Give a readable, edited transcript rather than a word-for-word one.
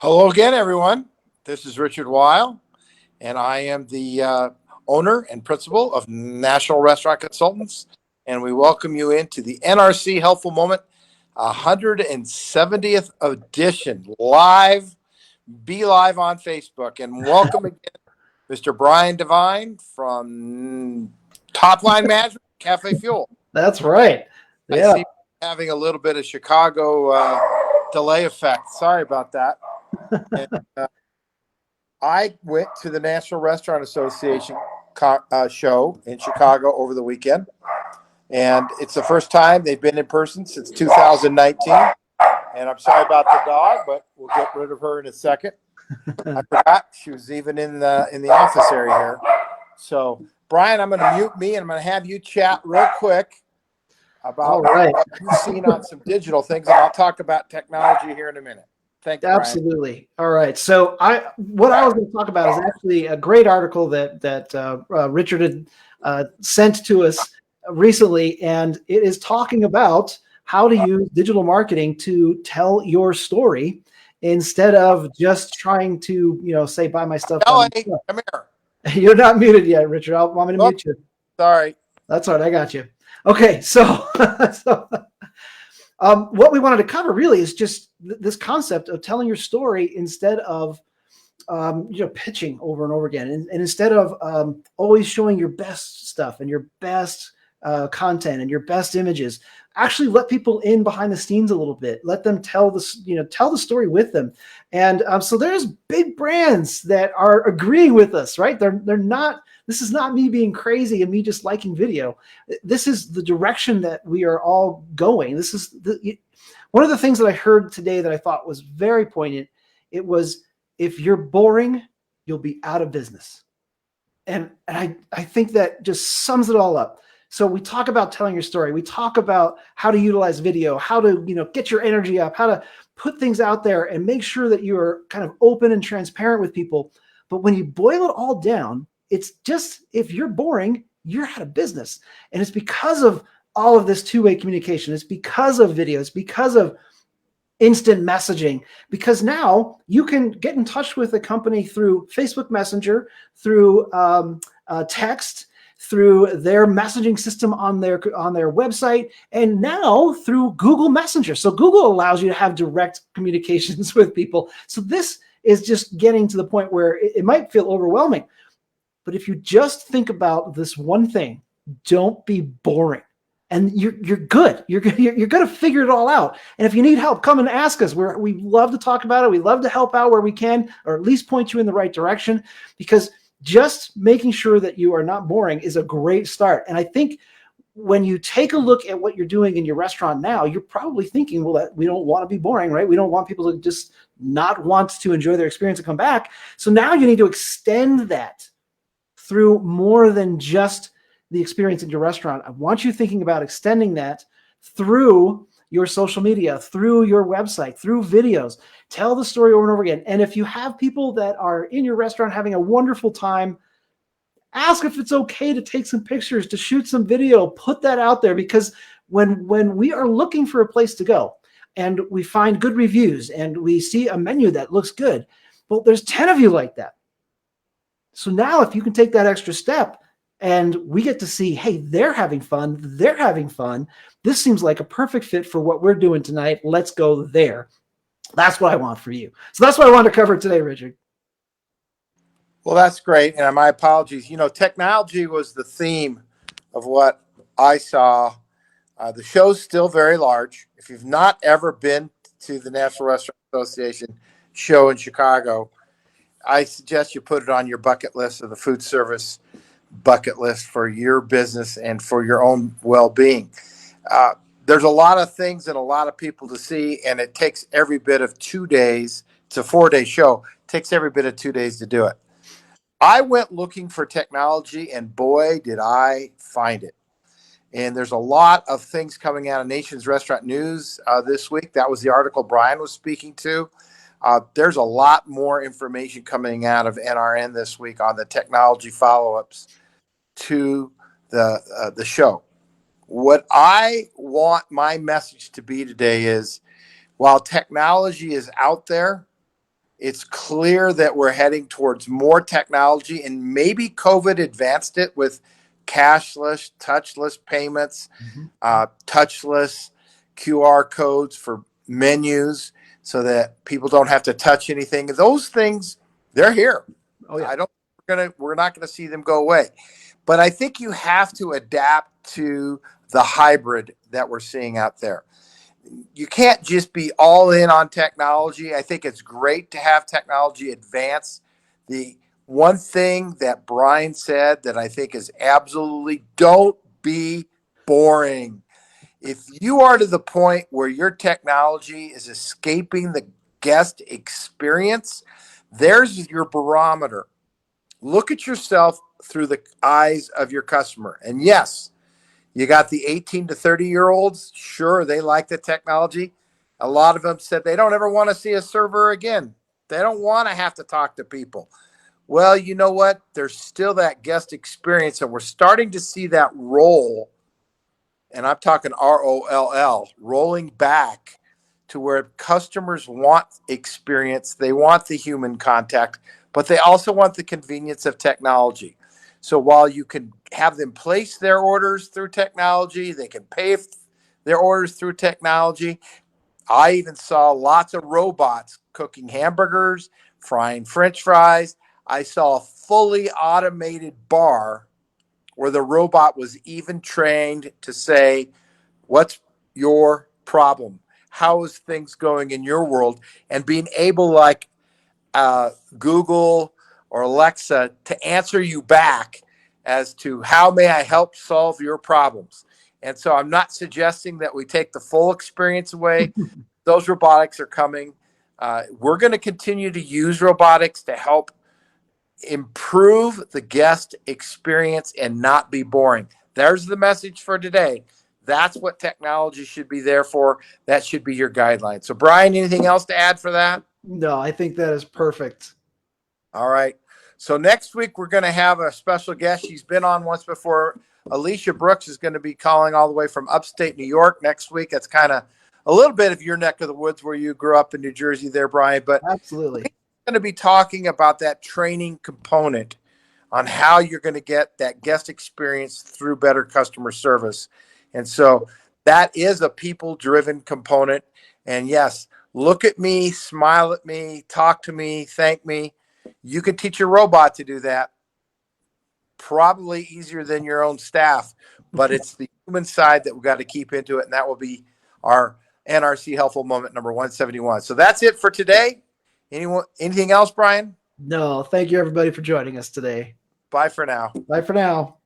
Hello again, everyone. This is Richard Weil, and I am the owner and principal of National Restaurant Consultants. And we welcome you into the NRC Helpful Moment 170th edition, live, be live on Facebook. And welcome again, Mr. Brian Devine from Top Line Management, CafeFuel. That's right. I see having a little bit of Chicago delay effect. Sorry about that. And, I went to the National Restaurant Association show in Chicago over the weekend, and it's the first time they've been in person since 2019. And I'm sorry about the dog, but we'll get rid of her in a second. I forgot she was even in the office area here. So, Brian, I'm going to mute me, and I'm going to have you chat real quick about what you've seen on some digital things, and I'll talk about technology here in a minute. Thank you, Absolutely. Brian. All right. So what I was going to talk about is actually a great article that Richard had sent to us recently, and it is talking about how to use digital marketing to tell your story instead of just trying to, say, buy my stuff. Come here. You're not muted yet, Richard. I want me to mute you. Sorry. That's all right. I got you. Okay. So what we wanted to cover really is just this concept of telling your story instead of, pitching over and over again. And instead of always showing your best stuff and your best content and your best images, actually let people in behind the scenes a little bit. Let them tell the story with them. And so there's big brands that are agreeing with us, right? They're not. This is not me being crazy and me just liking video. This is the direction that we are all going. This is one of the things that I heard today that I thought was very poignant. It was, if you're boring, you'll be out of business. And I think that just sums it all up. So we talk about telling your story. We talk about how to utilize video, how to, get your energy up, how to put things out there and make sure that you are kind of open and transparent with people. But when you boil it all down, it's just, if you're boring, you're out of business. And it's because of all of this two-way communication. It's because of video. It's because of instant messaging. Because now you can get in touch with a company through Facebook Messenger, through text, through their messaging system on their website, and now through Google Messenger. So Google allows you to have direct communications with people. So this is just getting to the point where it might feel overwhelming. But if you just think about this one thing, don't be boring, and you're good. You're going to figure it all out. And if you need help, come and ask us. We love to talk about it. We love to help out where we can, or at least point you in the right direction, because just making sure that you are not boring is a great start. And I think when you take a look at what you're doing in your restaurant now, you're probably thinking, well, that we don't want to be boring, right? We don't want people to just not want to enjoy their experience and come back. So now you need to extend that through more than just the experience in your restaurant. I want you thinking about extending that through your social media, through your website, through videos. Tell the story over and over again. And if you have people that are in your restaurant having a wonderful time, ask if it's okay to take some pictures, to shoot some video, put that out there. Because when we are looking for a place to go and we find good reviews and we see a menu that looks good, well, there's 10 of you like that. So now if you can take that extra step and we get to see, hey, they're having fun. This seems like a perfect fit for what we're doing tonight. Let's go there. That's what I want for you. So that's what I wanted to cover today, Richard. Well, that's great. And my apologies. Technology was the theme of what I saw. The show's still very large. If you've not ever been to the National Restaurant Association show in Chicago, I suggest you put it on your bucket list, or the food service bucket list, for your business and for your own well-being. There's a lot of things and a lot of people to see, and it takes every bit of 2 days. It's a 4-day show. It takes every bit of 2 days to do it. I went looking for technology, and boy, did I find it. And there's a lot of things coming out of Nation's Restaurant News this week. That was the article Brian was speaking to. There's a lot more information coming out of NRN this week on the technology follow-ups to the show. What I want my message to be today is, while technology is out there, It's clear that we're heading towards more technology, and maybe COVID advanced it with cashless, touchless payments, touchless QR codes for menus so that people don't have to touch anything. Those things, they're here. Oh yeah. We're not gonna see them go away. But I think you have to adapt to the hybrid that we're seeing out there. You can't just be all in on technology. I think it's great to have technology advance. The one thing that Brian said that I think is absolutely, don't be boring. If you are to the point where your technology is escaping the guest experience, there's your barometer. Look at yourself through the eyes of your customer. And yes, you got the 18 to 30-year-olds. Sure, they like the technology. A lot of them said they don't ever want to see a server again. They don't want to have to talk to people. Well, you know what? There's still that guest experience, and we're starting to see that roll, and I'm talking ROLL, rolling back to where customers want experience. They want the human contact, but they also want the convenience of technology. So while you can have them place their orders through technology, they can pay their orders through technology. I even saw lots of robots cooking hamburgers, frying French fries. I saw a fully automated bar where the robot was even trained to say, "What's your problem? How is things going in your world?" And being able, like Google or Alexa, to answer you back as to how may I help solve your problems. And so I'm not suggesting that we take the full experience away. Those robotics are coming. We're going to continue to use robotics to help improve the guest experience and not be boring. There's the message for today. That's what technology should be there for. That should be your guideline. So, Brian, anything else to add for that? No, I think that is perfect. All right. So next week we're going to have a special guest. She's been on once before. Alicia Brooks is going to be calling all the way from upstate New York next week. That's kind of a little bit of your neck of the woods where you grew up in New Jersey there, Brian. But Absolutely. we're going to be talking about that training component on how you're going to get that guest experience through better customer service. And so that is a people-driven component. And yes, look at me, smile at me, talk to me, thank me. You can teach your robot to do that. Probably easier than your own staff, but it's the human side that we've got to keep into it. And that will be our NRC Helpful Moment number 171. So that's it for today. Anything else, Brian? No, thank you everybody for joining us today. Bye for now. Bye for now.